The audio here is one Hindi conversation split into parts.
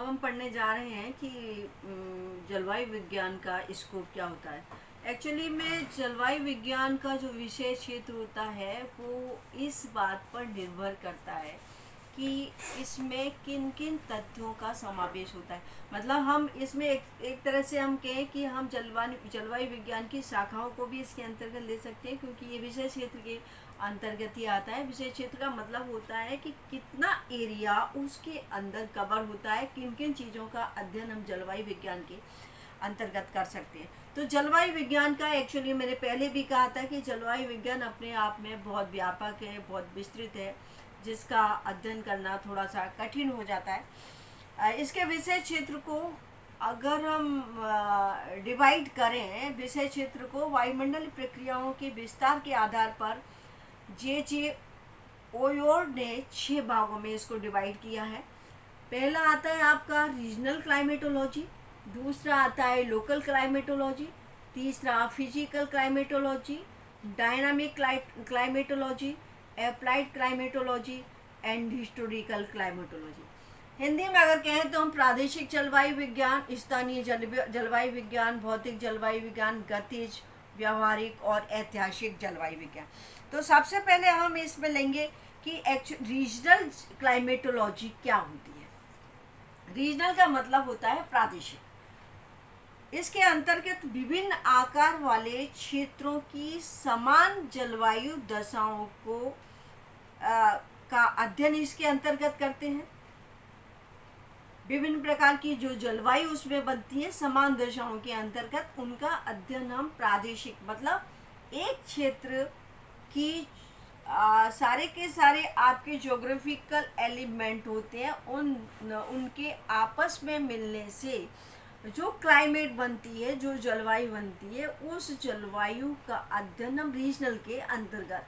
हम पढ़ने जा रहे हैं कि जलवायु विज्ञान का स्कोप क्या होता है। एक्चुअली में जलवायु विज्ञान का जो विषय क्षेत्र होता है वो इस बात पर निर्भर करता है कि इसमें किन किन तथ्यों का समावेश होता है। मतलब हम इसमें एक तरह से हम कहें कि हम जलवायु विज्ञान की शाखाओं को भी इसके अंतर्गत ले सकते हैं, क्योंकि ये विषय क्षेत्र के अंतर्गत ही आता है। विषय क्षेत्र का मतलब होता है कि कितना एरिया उसके अंदर कवर होता है, किन किन चीज़ों का अध्ययन हम जलवायु विज्ञान के अंतर्गत कर सकते हैं। तो जलवायु विज्ञान का एक्चुअली मैंने पहले भी कहा था कि जलवायु विज्ञान अपने आप में बहुत व्यापक है, बहुत विस्तृत है, जिसका अध्ययन करना थोड़ा सा कठिन हो जाता है। इसके विषय क्षेत्र को अगर हम डिवाइड करें, विषय क्षेत्र को वायुमंडलीय प्रक्रियाओं के विस्तार के आधार पर जे ओयोर ने 6 भागों में इसको डिवाइड किया है। पहला आता है आपका रीजनल क्लाइमेटोलॉजी, दूसरा आता है लोकल क्लाइमेटोलॉजी, तीसरा physical climatology, dynamic climatology, applied climatology and historical climatology. Hindi में अगर कहें तो हम प्रादेशिक जलवायु विज्ञान, स्थानीय जलवायु विज्ञान, भौतिक जलवायु विज्ञान, गतिज, व्यावहारिक और ऐतिहासिक जलवायु विज्ञान। तो सबसे पहले हम इसमें लेंगे कि रीजनल क्लाइमेटोलॉजी क्या होती है। रीजनल का मतलब होता है प्रादेशिक। इसके अंतर्गत विभिन्न आकार वाले क्षेत्रों की समान जलवायु दशाओं को का अध्ययन इसके अंतर्गत करते हैं। विभिन्न प्रकार की जो जलवायु उसमें बनती है समान दशाओं के अंतर्गत, उनका अध्ययन हम प्रादेशिक, मतलब एक क्षेत्र की सारे के सारे आपके ज्योग्राफिकल एलिमेंट होते हैं, उनके आपस में मिलने से जो क्लाइमेट बनती है, जो जलवायु बनती है, उस जलवायु का अध्ययन हम रीजनल के अंतर्गत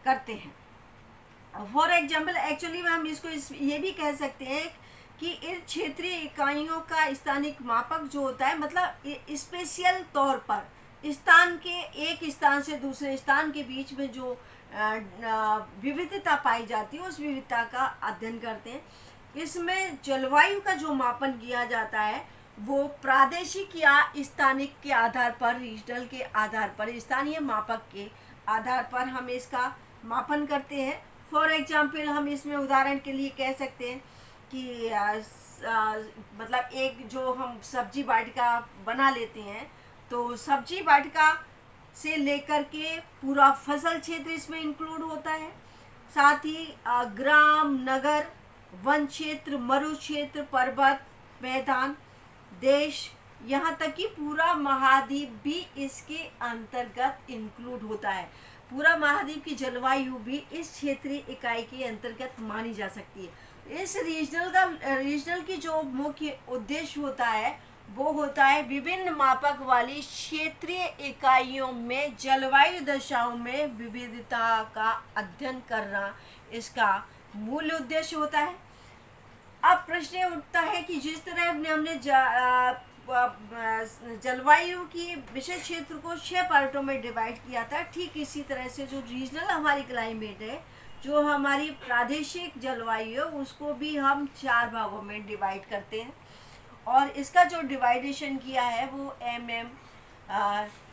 करते हैं। फॉर एग्जाम्पल एक्चुअली में हम इसको ये भी कह सकते हैं कि इन क्षेत्रीय इकाइयों का स्थानिक मापक जो होता है, मतलब स्पेशल तौर पर स्थान के एक स्थान से दूसरे स्थान के बीच में जो विविधता पाई जाती है, उस विविधता का अध्ययन करते हैं। इसमें जलवायु का जो मापन किया जाता है वो प्रादेशिक या स्थानिक के आधार पर, रीजनल के आधार पर, स्थानीय मापक के आधार पर हम इसका मापन करते हैं। फॉर एग्जाम्पल हम इसमें उदाहरण के लिए कह सकते हैं कि मतलब एक जो हम सब्जी वाटिका बना लेते हैं, तो सब्जी वाटिका से लेकर के पूरा फसल क्षेत्र इसमें इंक्लूड होता है। साथ ही ग्राम, नगर, वन क्षेत्र, मरु क्षेत्र, पर्वत, मैदान, देश, यहाँ तक कि पूरा महाद्वीप भी इसके अंतर्गत इंक्लूड होता है। पूरा महाद्वीप की जलवायु भी इस क्षेत्रीय इकाई के अंतर्गत मानी जा सकती है। इस रीजनल की जो मुख्य उद्देश्य होता है वो होता है विभिन्न मापक वाली क्षेत्रीय इकाइयों में जलवायु दशाओं में विविधता का अध्ययन करना इसका मूल उद्देश्य होता है। अब प्रश्न उठता है कि जिस तरह हमने जलवायु की विषय क्षेत्र को 6 पार्टों में डिवाइड किया था, ठीक इसी तरह से जो रीजनल हमारी क्लाइमेट है, जो हमारी प्रादेशिक जलवायु है, उसको भी हम 4 भागों में डिवाइड करते हैं। और इसका जो डिवाइडेशन किया है वो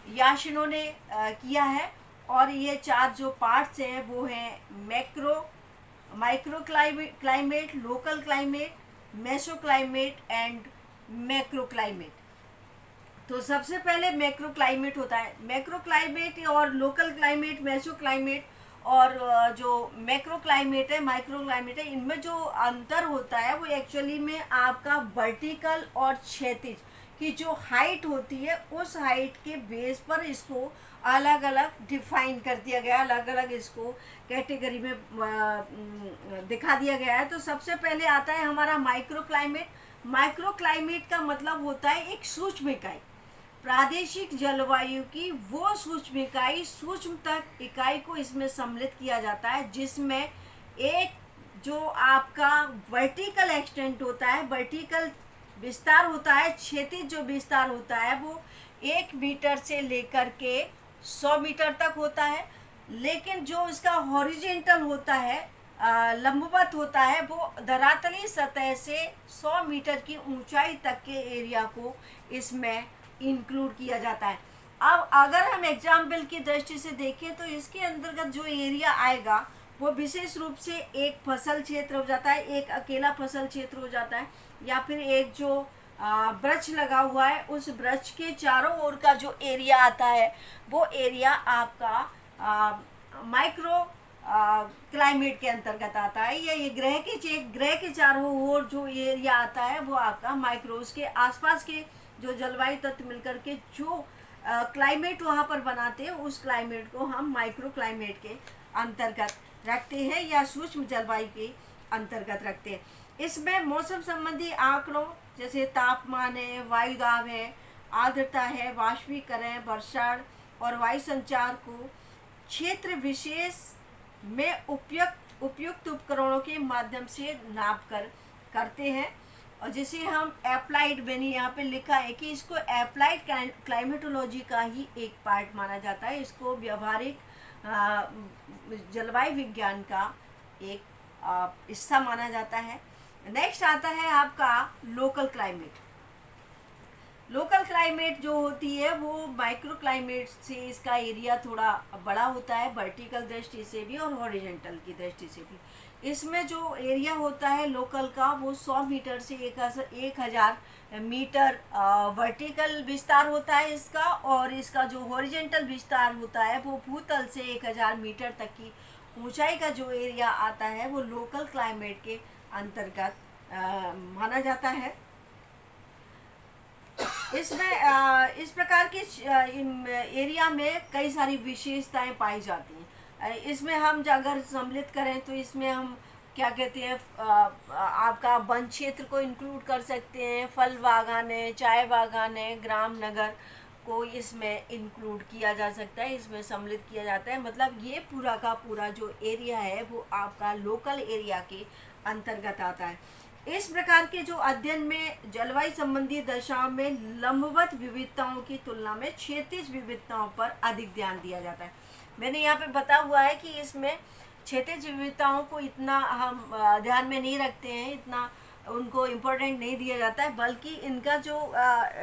याशिनो ने किया है। और ये 4 जो पार्ट्स हैं वो हैं micro climate, local climate, meso climate and macro climate. तो सबसे पहले मैक्रो क्लाइमेट होता है। मैक्रो क्लाइमेट और लोकल क्लाइमेट, मेसो क्लाइमेट और जो मैक्रो क्लाइमेट है, माइक्रो क्लाइमेट है, इनमें जो अंतर होता है वो एक्चुअली में आपका वर्टिकल और क्षैतिज की जो हाइट होती है, उस हाइट के बेस पर इसको अलग अलग डिफाइन कर दिया गया, अलग अलग इसको कैटेगरी में दिखा दिया गया है। तो सबसे पहले आता है हमारा माइक्रो क्लाइमेट। माइक्रो क्लाइमेट का मतलब होता है एक सूक्ष्म इकाई, प्रादेशिक जलवायु की वो सूक्ष्म इकाई, सूक्ष्म तक इकाई को इसमें सम्मिलित किया जाता है, जिसमें एक जो आपका वर्टिकल एक्सटेंट होता है, वर्टिकल विस्तार होता है, क्षैतिज जो विस्तार होता है वो 1 मीटर से लेकर के 100 मीटर तक होता है। लेकिन जो इसका हॉरिजेंटल होता है लंबवत होता है, वो धरातली सतह से 100 मीटर की ऊंचाई तक के एरिया को इसमें इंक्लूड किया जाता है। अब अगर हम एग्जाम्पल की दृष्टि से देखें तो इसके अंतर्गत जो एरिया आएगा वो विशेष रूप से एक फसल क्षेत्र हो जाता है, एक अकेला फसल क्षेत्र हो जाता है, या फिर एक जो वृक्ष लगा हुआ है उस वृक्ष के चारों ओर का जो एरिया आता है वो एरिया आपका माइक्रो क्लाइमेट के अंतर्गत आता है। ये ग्रह के चारों ओर जो एरिया आता है वो आपका माइक्रो, उसके आसपास के जो जलवायु तत्व मिलकर के जो क्लाइमेट वहाँ पर बनाते हैं उस क्लाइमेट को हम माइक्रो क्लाइमेट के अंतर्गत रखते हैं या सूक्ष्म जलवायु के अंतर्गत रखते हैं। इसमें मौसम संबंधी आंकड़ों जैसे तापमान है, वायु दाब है, आर्द्रता है, वाष्पीकरण, वर्षा और वायु संचार को क्षेत्र विशेष में उपयुक्त उपकरणों के माध्यम से नाप कर करते हैं, और जिसे हम एप्लाइड, मैंने यहाँ पे लिखा है कि इसको एप्लाइड क्लाइमेटोलॉजी का ही एक पार्ट माना जाता है। इसको व्यवहारिक जलवायु विज्ञान का एक हिस्सा माना जाता है। नेक्स्ट आता है आपका लोकल क्लाइमेट। लोकल क्लाइमेट जो होती है वो माइक्रो क्लाइमेट से इसका एरिया थोड़ा बड़ा होता है, वर्टिकल दृष्टि से भी और हॉरिजॉन्टल की दृष्टि से भी। इसमें जो एरिया होता है लोकल का वो 100 मीटर से 1000 मीटर वर्टिकल विस्तार होता है इसका, और इसका जो हॉरिजॉन्टल विस्तार होता है वो भूतल से 1000 मीटर तक की ऊंचाई का जो एरिया आता है वो लोकल क्लाइमेट के अंतर्गत माना जाता है। इसमें इस प्रकार के एरिया में कई सारी विशेषताएं पाई जाती हैं। इसमें हम अगर सम्मिलित करें तो इसमें हम क्या कहते हैं, आपका वन क्षेत्र को इंक्लूड कर सकते हैं, फल बागान है, चाय बागान है, ग्राम नगर को इसमें इंक्लूड किया जा सकता है, इसमें सम्मिलित किया जाता है। मतलब ये पूरा का पूरा जो एरिया है वो आपका लोकल एरिया के अंतर्गत आता है। इस प्रकार के जो अध्ययन में जलवायु संबंधी दशाओं में लंबवत विविधताओं की तुलना में क्षैतिज विविधताओं पर अधिक ध्यान दिया जाता है। मैंने यहाँ पे बता हुआ है कि इसमें क्षैतिज विविधताओं को इतना हम ध्यान में नहीं रखते हैं, इतना उनको इम्पोर्टेंट नहीं दिया जाता है, बल्कि इनका जो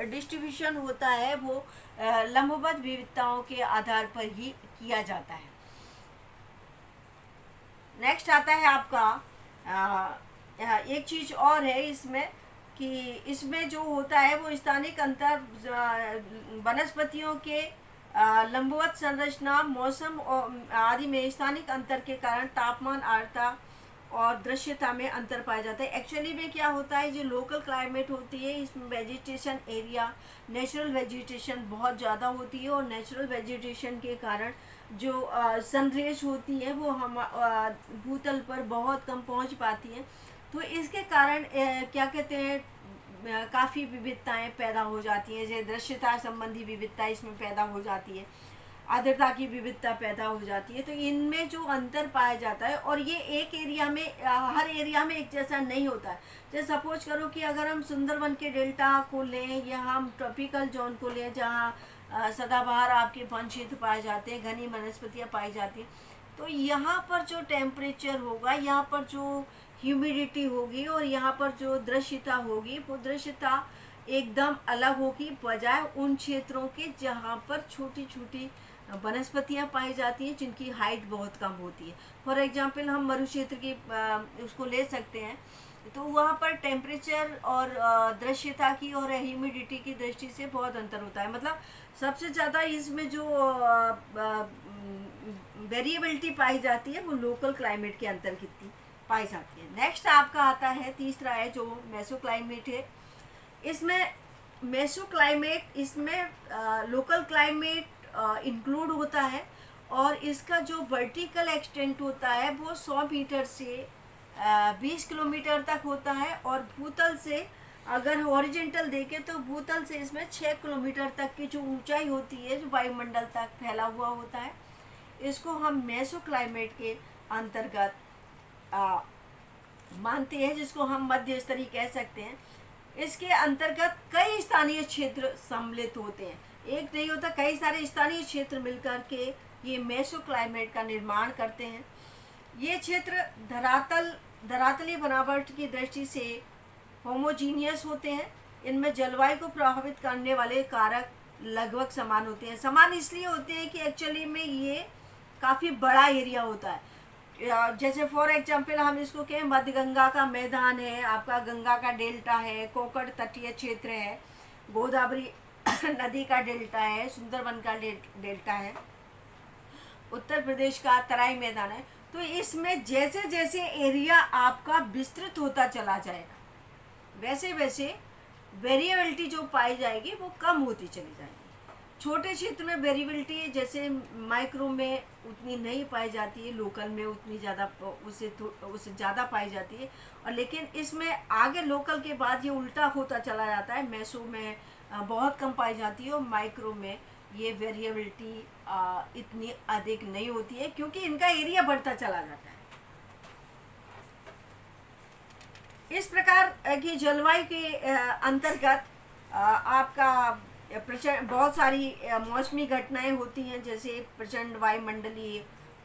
डिस्ट्रीब्यूशन होता है वो लंबवत विविधताओं के आधार पर ही किया जाता है। नेक्स्ट आता है आपका एक चीज़ और है इसमें कि इसमें जो होता है वो स्थानिक अंतर वनस्पतियों के लंबवत संरचना, मौसम आदि में स्थानिक अंतर के कारण तापमान, आर्द्रता और दृश्यता में अंतर पाया जाता है। एक्चुअली में क्या होता है, जो लोकल क्लाइमेट होती है इसमें वेजिटेशन एरिया, नेचुरल वेजिटेशन बहुत ज़्यादा होती है, और नेचुरल वेजिटेशन के कारण जो सनरेज होती है वो हम भूतल पर बहुत कम पहुंच पाती हैं। तो इसके कारण क्या कहते हैं, काफ़ी विविधताएं पैदा हो जाती हैं, जैसे दृश्यता संबंधी विविधता इसमें पैदा हो जाती है, आर्द्रता की विविधता पैदा हो जाती है। तो इनमें जो अंतर पाया जाता है, और ये एक एरिया में हर एरिया में एक जैसा नहीं होता है। जैसे सपोज करो कि अगर हम सुंदरवन के डेल्टा को लें या हम ट्रॉपिकल जोन को लें जहाँ सदाबहार आपके वन क्षेत्र पाए जाते हैं, घनी वनस्पतियाँ पाई जाती हैं, तो यहाँ पर जो टेम्परेचर होगा, यहाँ पर जो ह्यूमिडिटी होगी और यहाँ पर जो दृश्यता होगी वो दृश्यता एकदम अलग होगी बजाय उन क्षेत्रों के जहाँ पर छोटी छोटी वनस्पतियाँ पाई जाती हैं जिनकी हाइट बहुत कम होती है। फॉर एग्जांपल हम मरु क्षेत्र की उसको ले सकते हैं, तो वहाँ पर टेम्परेचर और दृश्यता की और ह्यूमिडिटी की दृष्टि से बहुत अंतर होता है। मतलब सबसे ज़्यादा इसमें जो वेरिएबिलिटी पाई जाती है वो लोकल क्लाइमेट के अंतर्गत पाई जाती है। नेक्स्ट आपका आता है तीसरा है जो मेसो क्लाइमेट है। इसमें मेसो क्लाइमेट इसमें लोकल क्लाइमेट इंक्लूड होता है, और इसका जो वर्टिकल एक्सटेंट होता है वो 100 मीटर से 20 किलोमीटर तक होता है, और भूतल से अगर हॉरिजॉन्टल देखें तो भूतल से इसमें 6 किलोमीटर तक की जो ऊंचाई होती है, जो वायुमंडल तक फैला हुआ होता है, इसको हम मेसो क्लाइमेट के अंतर्गत मानते हैं, जिसको हम मध्य स्तरीय कह सकते हैं। इसके अंतर्गत कई स्थानीय क्षेत्र सम्मिलित होते हैं, एक नहीं होता, कई सारे स्थानीय क्षेत्र मिलकर के ये मेसो क्लाइमेट का निर्माण करते हैं। ये क्षेत्र धरातलीय बनावट की दृष्टि से होमोजीनियस होते हैं। इनमें जलवायु को प्रभावित करने वाले कारक लगभग समान होते हैं। समान इसलिए होते हैं कि एक्चुअली में ये काफ़ी बड़ा एरिया होता है। जैसे फॉर एग्जांपल हम इसको कहें, मध्य गंगा का मैदान है, आपका गंगा का डेल्टा है, कोकण तटीय क्षेत्र है, गोदावरी नदी का डेल्टा है, सुंदरवन का डेल्टा है, उत्तर प्रदेश का तराई मैदान है। तो इसमें जैसे जैसे एरिया आपका विस्तृत होता चला जाएगा वैसे वैसे वेरिएबिलिटी जो पाई जाएगी वो कम होती चली जाएगी। छोटे क्षेत्र में वेरिएबिलिटी जैसे माइक्रो में उतनी नहीं पाई जाती है, लोकल में उतनी ज़्यादा उससे ज़्यादा पाई जाती है। और लेकिन इसमें आगे लोकल के बाद ये उल्टा होता चला जाता है, मेसो में बहुत कम पाई जाती है और माइक्रो में ये वेरिएबिलिटी इतनी अधिक नहीं होती है क्योंकि इनका एरिया बढ़ता चला जाता है। इस प्रकार की जलवायु के अंतर्गत आपका बहुत सारी मौसमी घटनाएं होती हैं, जैसे प्रचंड वायुमंडलीय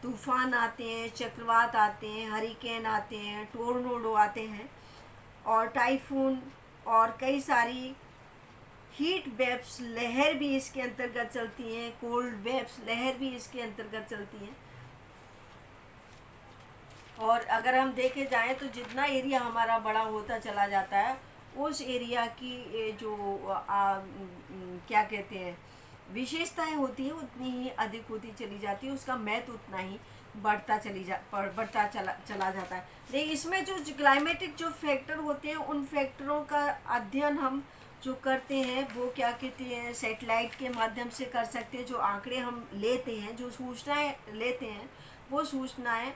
तूफान आते हैं, चक्रवात आते हैं, हरिकेन आते हैं, टोर्नेडो आते हैं और टाइफून और कई सारी हीट वेव्स लहर भी इसके अंतर्गत चलती हैं, कोल्ड वेव्स लहर भी इसके अंतर्गत चलती हैं। और अगर हम देखे जाएं तो जितना एरिया हमारा बड़ा होता चला जाता है उस एरिया की जो क्या कहते हैं विशेषताएं होती हैं उतनी ही अधिक होती चली जाती है, उसका महत्व उतना ही बढ़ता चला जाता है। लेकिन इसमें जो क्लाइमेटिक जो फैक्टर होते हैं उन फैक्टरों का अध्ययन हम जो करते हैं वो क्या कहते हैं सैटेलाइट के माध्यम से कर सकते हैं। जो आंकड़े हम लेते हैं, जो सूचनाएं लेते हैं, वो सूचनाएं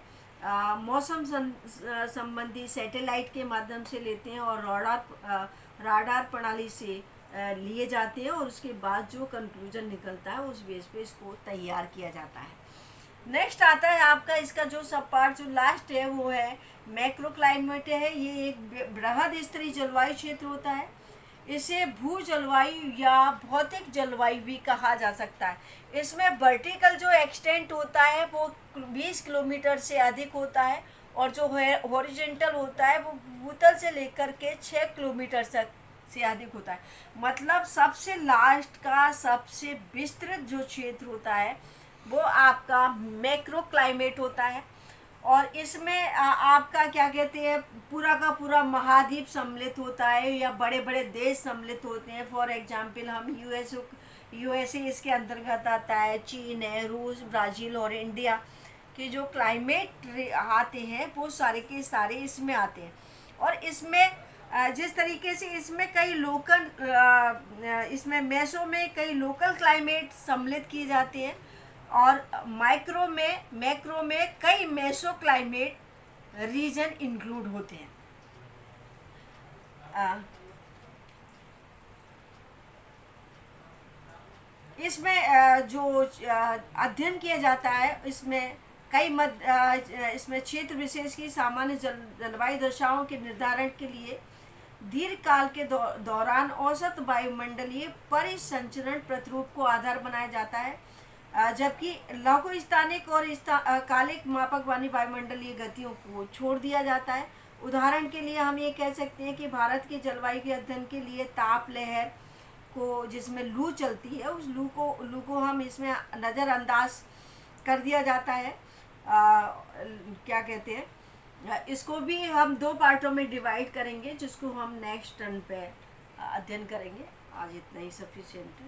मौसम संबंधी सैटेलाइट के माध्यम से लेते हैं और राडार प्रणाली से लिए जाते हैं और उसके बाद जो कंक्लूजन निकलता है उस बेस पे इसको तैयार किया जाता है। नेक्स्ट आता है आपका इसका जो सब पार्ट जो लास्ट है वो है मैक्रो क्लाइमेट है। ये एक बृहद स्तरीय जलवायु क्षेत्र होता है। इसे भू जलवायु या भौतिक जलवायु भी कहा जा सकता है। इसमें वर्टिकल जो एक्सटेंट होता है वो 20 किलोमीटर से अधिक होता है और जो हॉरिजॉन्टल होता है वो भूतल से लेकर के 6 किलोमीटर तक से अधिक होता है। मतलब सबसे लास्ट का सबसे विस्तृत जो क्षेत्र होता है वो आपका मैक्रो क्लाइमेट होता है और इसमें आपका क्या कहते हैं पूरा का पूरा महाद्वीप सम्मिलित होता है या बड़े बड़े देश सम्मिलित होते हैं। फॉर एग्जांपल हम यूएसए इसके अंतर्गत आता है, चीन है, रूस, ब्राज़ील और इंडिया के जो क्लाइमेट आते हैं वो सारे के सारे इसमें आते हैं। और इसमें जिस तरीके से इसमें कई लोकल इसमें मेसो में कई लोकल क्लाइमेट सम्मिलित किए जाते हैं और मैक्रो में कई मेसो क्लाइमेट रीजन इंक्लूड होते हैं। इसमें जो अध्ययन किया जाता है इसमें इसमें क्षेत्र विशेष की सामान्य जलवायु दशाओं के निर्धारण के लिए दीर्घकाल के दौरान औसत वायुमंडलीय परिसंचरण प्रतिरूप को आधार बनाया जाता है, जबकि लघु स्थानिक और कालिक मापक वाली वायुमंडलीय गतियों को छोड़ दिया जाता है। उदाहरण के लिए हम ये कह सकते हैं कि भारत के जलवायु के अध्ययन के लिए ताप लहर को जिसमें लू चलती है उस लू को हम इसमें नज़रअंदाज कर दिया जाता है। क्या कहते हैं इसको भी हम 2 पार्टों में डिवाइड करेंगे जिसको हम नेक्स्ट टर्न पे अध्ययन करेंगे। आज इतना ही सफिशिएंट है।